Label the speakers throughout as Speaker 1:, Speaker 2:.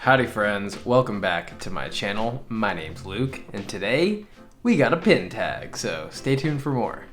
Speaker 1: Howdy friends, welcome back to my channel. My name's Luke, and today we got a pin tag, so stay tuned for more.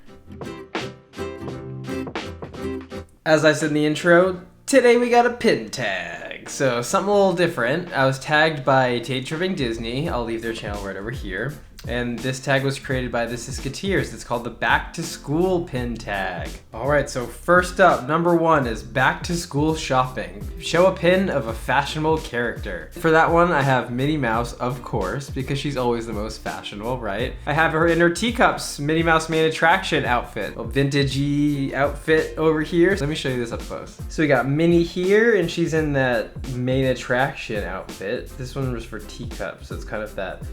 Speaker 1: As I said in the intro, today we got a pin tag, so something a little different. I was tagged by Tate Tripping Disney. I'll leave their channel right over here. And this tag was created by the SisketEars. It's called the Back to School pin tag. Alright, so first up, number one is back to school shopping. Show a pin of a fashionable character. For that one, I have Minnie Mouse, of course, because she's always the most fashionable, right? I have her in her teacups, Minnie Mouse main attraction outfit. A vintagey outfit over here. Let me show you this up close. So we got Minnie here, and she's in that main attraction outfit. This one was for teacups, so it's kind of that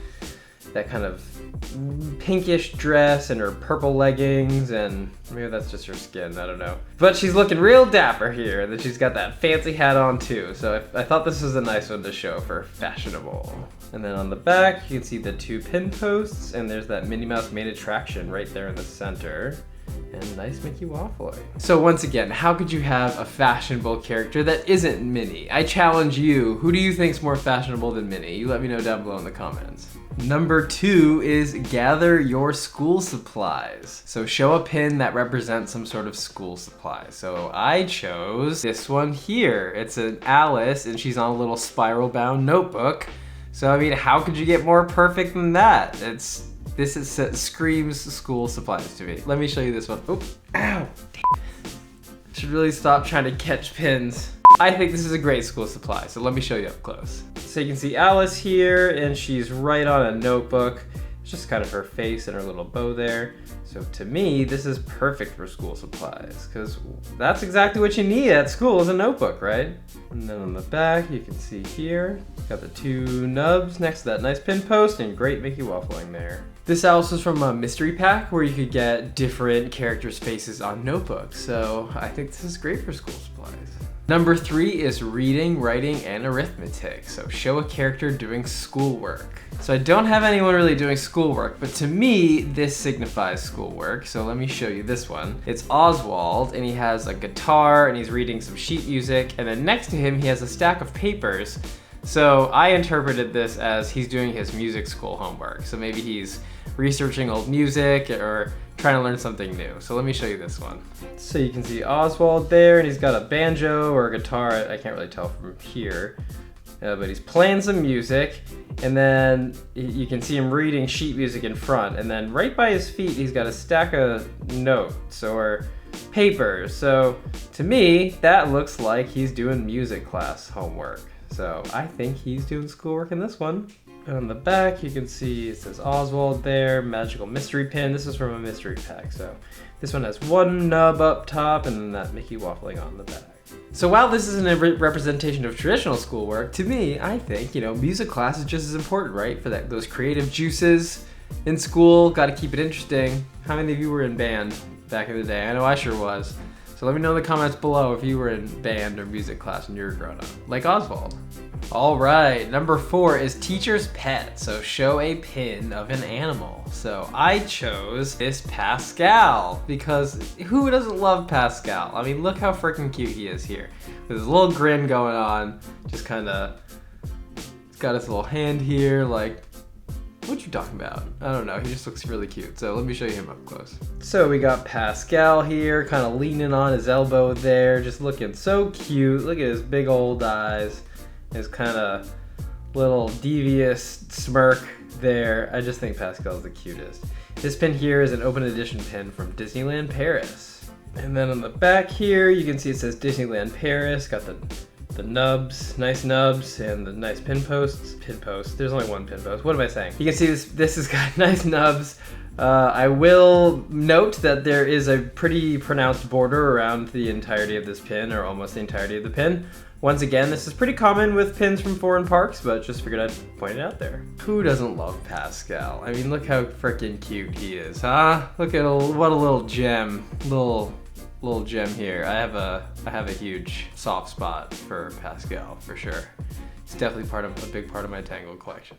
Speaker 1: kind of pinkish dress and her purple leggings, and maybe that's just her skin, I don't know. But she's looking real dapper here, and then she's got that fancy hat on too, so I thought this was a nice one to show for fashionable. And then on the back, you can see the two pin posts, and there's that Minnie Mouse main attraction right there in the center. And nice Mickey waffling. So once again, how could you have a fashionable character that isn't Minnie? I challenge you, who do you think's more fashionable than Minnie? You let me know down below in the comments. Number two is gather your school supplies. So show a pin that represents some sort of school supply. So I chose this one here. It's an Alice, and she's on a little spiral bound notebook. So I mean, how could you get more perfect than that? This screams school supplies to me. Let me show you this one. Oh, ow, damn. Should really stop trying to catch pins. I think this is a great school supply, so let me show you up close. So you can see Alice here, and she's right on a notebook. It's just kind of her face and her little bow there. So to me, this is perfect for school supplies, because that's exactly what you need at school, is a notebook, right? And then on the back, you can see here, got the two nubs next to that nice pin post, and great Mickey waffling there. This Alice is from a mystery pack where you could get different characters' faces on notebooks, so I think this is great for school supplies. Number three is reading, writing, and arithmetic. So show a character doing schoolwork. So I don't have anyone really doing schoolwork, but to me, this signifies schoolwork. So let me show you this one. It's Oswald, and he has a guitar, and he's reading some sheet music, and then next to him, he has a stack of papers. So I interpreted this as he's doing his music school homework. So maybe he's researching old music or trying to learn something new. So let me show you this one. So you can see Oswald there, and he's got a banjo or a guitar. I can't really tell from here, but he's playing some music, and then you can see him reading sheet music in front, and then right by his feet, he's got a stack of notes or papers. So to me, that looks like he's doing music class homework. So I think he's doing schoolwork in this one. And on the back, you can see it says Oswald there, magical mystery pin. This is from a mystery pack. So this one has one nub up top and then that Mickey waffling on the back. So while this isn't a representation of traditional schoolwork, to me, I think, music class is just as important, right? For those creative juices in school, got to keep it interesting. How many of you were in band back in the day? I know I sure was. So let me know in the comments below if you were in band or music class when you were growing up, like Oswald. All right, number four is teacher's pet. So show a pin of an animal. So I chose this Pascal, because who doesn't love Pascal? I mean, look how freaking cute he is here. With his little grin going on, just kind of, he's got his little hand here, like, what you talking about? I don't know, he just looks really cute. So let me show you him up close. So we got Pascal here, kind of leaning on his elbow there, just looking so cute. Look at his big old eyes, his kind of little devious smirk there. I just think Pascal's the cutest. This pin here is an open edition pin from Disneyland Paris. And then on the back here, you can see it says Disneyland Paris, got the nubs, nice nubs, and the nice pin posts. Pin post, there's only one pin post. What am I saying? You can see this has got nice nubs. I will note that there is a pretty pronounced border around the entirety of this pin, or almost the entirety of the pin. Once again, this is pretty common with pins from foreign parks, but just figured I'd point it out there. Who doesn't love Pascal? I mean, look how freaking cute he is, huh? Look at what a little gem, little gem here. I have a huge soft spot for Pascal, for sure. It's definitely a big part of my Tangled collection.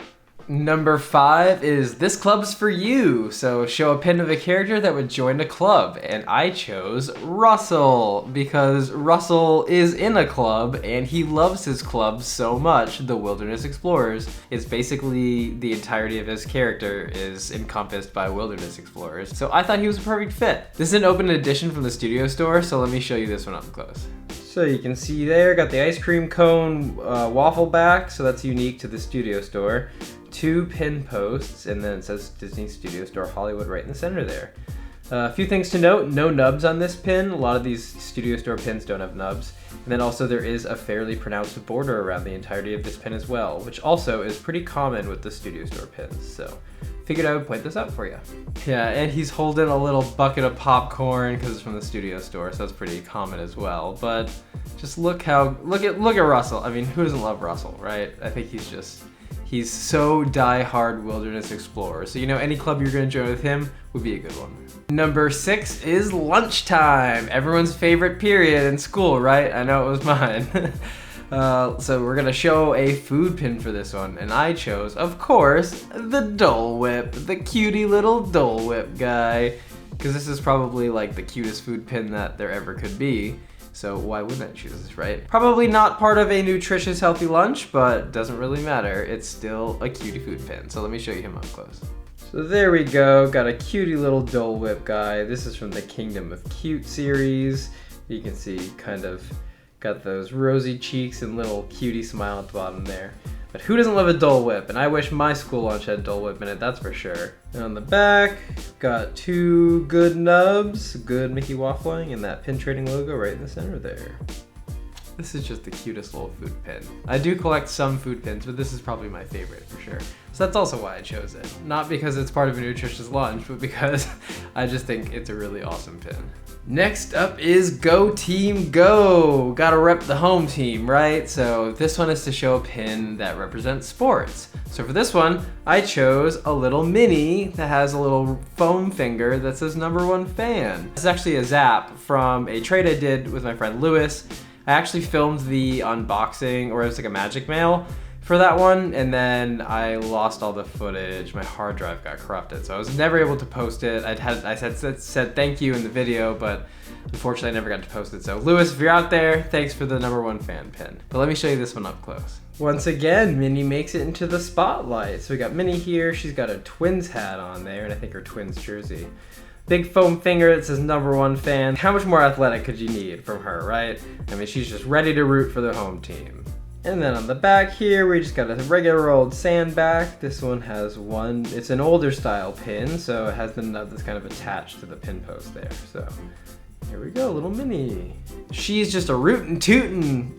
Speaker 1: Number 5 is This Club's For You. So show a pin of a character that would join a club. And I chose Russell because Russell is in a club and he loves his club so much, the Wilderness Explorers. It's basically the entirety of his character is encompassed by Wilderness Explorers. So I thought he was a perfect fit. This is an open edition from the studio store, so let me show you this one up close. So you can see there, got the ice cream cone waffle back, so that's unique to the studio store. 2 pin posts, and then it says Disney Studio Store Hollywood right in the center there. A few things to note, no nubs on this pin. A lot of these studio store pins don't have nubs. And then also there is a fairly pronounced border around the entirety of this pin as well, which also is pretty common with the studio store pins. So figured I would point this out for you. Yeah, and he's holding a little bucket of popcorn because it's from the studio store, so that's pretty common as well. But just look at Russell. I mean, who doesn't love Russell, right? I think he's so die-hard Wilderness Explorer. So, you know, any club you're gonna join with him would be a good one. Number 6 is Lunchtime. Everyone's favorite period in school, right? I know it was mine. So we're gonna show a food pin for this one. And I chose, of course, the Dole Whip, the cutie little Dole Whip guy. Because this is probably like the cutest food pin that there ever could be. So why wouldn't I choose this, right? Probably not part of a nutritious, healthy lunch, but doesn't really matter. It's still a cutie food pin. So let me show you him up close. So there we go, got a cutie little Dole Whip guy. This is from the Kingdom of Cute series. You can see kind of got those rosy cheeks and little cutie smile at the bottom there. But who doesn't love a Dole Whip? And I wish my school lunch had Dole Whip in it, that's for sure. And on the back, got 2 good nubs, good Mickey waffling, and that pin trading logo right in the center there. This is just the cutest little food pin. I do collect some food pins, but this is probably my favorite for sure. So that's also why I chose it. Not because it's part of a nutritious lunch, but because I just think it's a really awesome pin. Next up is Go Team Go. Gotta rep the home team, right? So this one is to show a pin that represents sports. So for this one, I chose a little mini that has a little foam finger that says #1 fan. This is actually a zap from a trade I did with my friend Lewis. I actually filmed the unboxing, or it was like a magic mail for that one, and then I lost all the footage. My hard drive got corrupted, so I was never able to post it. I said thank you in the video, but unfortunately I never got to post it. So Lewis, if you're out there, thanks for the #1 fan pin. But let me show you this one up close. Once again, Minnie makes it into the spotlight. So we got Minnie here, she's got a Twins hat on there, and I think her Twins jersey. Big foam finger that says #1 fan. How much more athletic could you need from her, right? I mean, she's just ready to root for the home team. And then on the back here, we just got a regular old sandbag. This one has it's an older style pin, so it has the nub that's kind of attached to the pin post there. So here we go, little Minnie. She's just a rootin' tootin'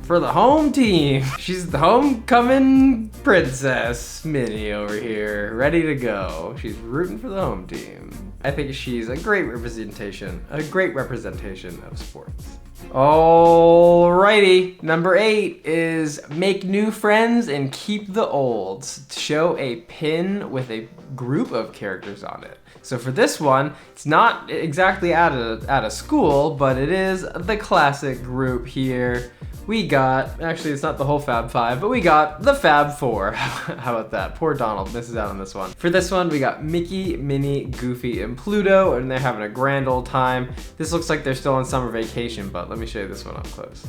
Speaker 1: for the home team. She's the homecoming princess, Minnie over here, ready to go. She's rooting for the home team. I think she's a great representation of sports. Alrighty, number 8 is make new friends and keep the olds. Show a pin with a group of characters on it. So for this one, it's not exactly at a school, but it is the classic group here. We got, actually it's not the whole Fab 5, but we got the Fab 4. How about that? Poor Donald misses out on this one. For this one, we got Mickey, Minnie, Goofy, and Pluto, and they're having a grand old time. This looks like they're still on summer vacation, but let me show you this one up close.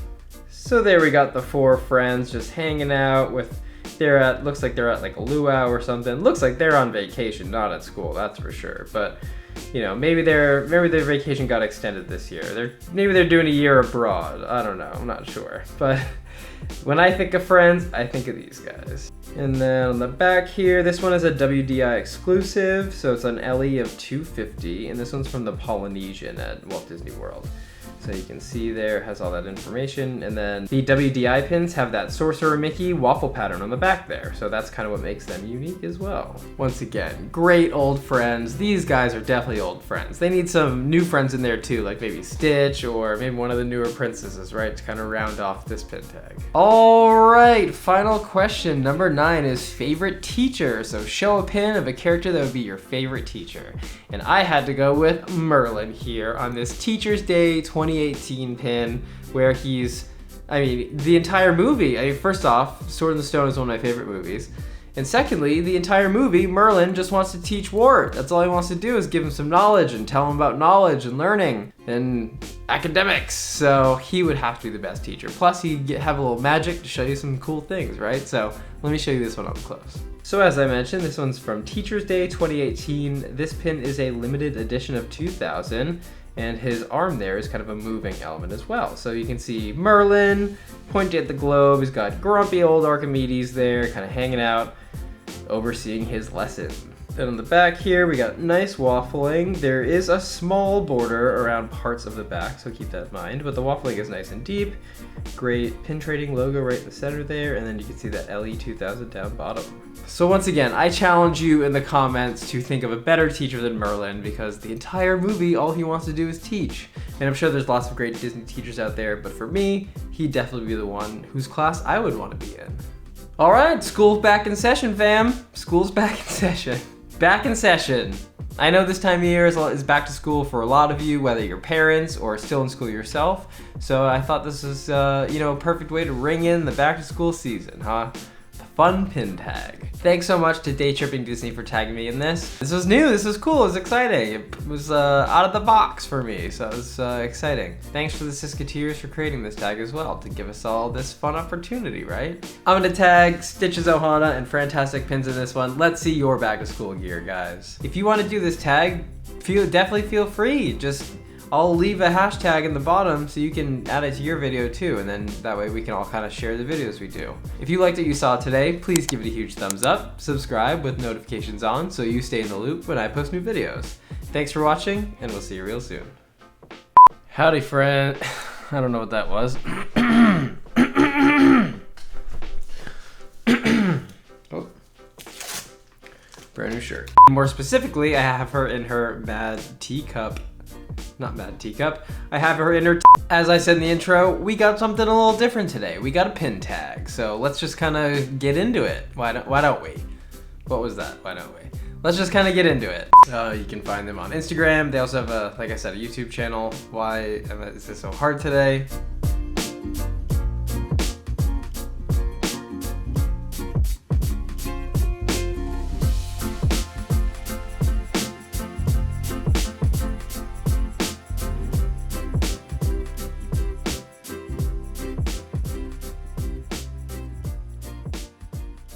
Speaker 1: So there we got the 4 friends just hanging out with, looks like they're at like a luau or something. Looks like they're on vacation, not at school, that's for sure. But you know, maybe their vacation got extended this year. Maybe they're doing a year abroad. I don't know, I'm not sure. But when I think of friends, I think of these guys. And then on the back here, this one is a WDI exclusive, so it's an LE of 250, and this one's from the Polynesian at Walt Disney World. So you can see there, has all that information. And then the WDI pins have that Sorcerer Mickey waffle pattern on the back there. So that's kind of what makes them unique as well. Once again, great old friends. These guys are definitely old friends. They need some new friends in there too, like maybe Stitch or maybe one of the newer princesses, right? To kind of round off this pin tag. All right, final question. Number 9 is favorite teacher. So show a pin of a character that would be your favorite teacher. And I had to go with Merlin here on this Teacher's Day 2018 pin, where he's, I mean, the entire movie. I mean, first off, Sword in the Stone is one of my favorite movies. And secondly, the entire movie, Merlin just wants to teach Wart. That's all he wants to do is give him some knowledge and tell him about knowledge and learning and academics. So he would have to be the best teacher. Plus he'd have a little magic to show you some cool things, right? So let me show you this one up close. So as I mentioned, this one's from Teacher's Day 2018. This pin is a limited edition of 2000. And his arm there is kind of a moving element as well. So you can see Merlin pointing at the globe. He's got grumpy old Archimedes there, kind of hanging out, overseeing his lesson. Then on the back here, we got nice waffling. There is a small border around parts of the back, so keep that in mind. But the waffling is nice and deep. Great pin trading logo right in the center there, and then you can see that LE2000 down bottom. So once again, I challenge you in the comments to think of a better teacher than Merlin, because the entire movie, all he wants to do is teach. And I'm sure there's lots of great Disney teachers out there, but for me, he'd definitely be the one whose class I would want to be in. All right, school's back in session, fam. School's back in session. Back in session. I know this time of year is back to school for a lot of you, whether you're parents or still in school yourself. So I thought this was, a perfect way to ring in the back to school season, huh? The fun pin tag. Thanks so much to Day Tripping Disney for tagging me in this. This was new, this was cool, it was exciting. It was out of the box for me, so it was exciting. Thanks for the SisketEars for creating this tag as well, to give us all this fun opportunity, right? I'm gonna tag Stitches Ohana and Fantastic Pins in this one. Let's see your back to school gear, guys. If you want to do this tag, definitely feel free. I'll leave a hashtag in the bottom so you can add it to your video too, and then that way we can all kind of share the videos we do. If you liked what you saw today, please give it a huge thumbs up, subscribe with notifications on so you stay in the loop when I post new videos. Thanks for watching, and we'll see you real soon. Howdy, friend. I don't know what that was. Oh. Brand new shirt. More specifically, I have her in her Mad Teacup. Not Mad Teacup. I have her in her As I said in the intro, we got something a little different today. We got a pin tag. So let's just kind of get into it. Why don't we? What was that? Why don't we? Let's just kind of get into it. You can find them on Instagram. They also have like I said, a YouTube channel. Why is this so hard today?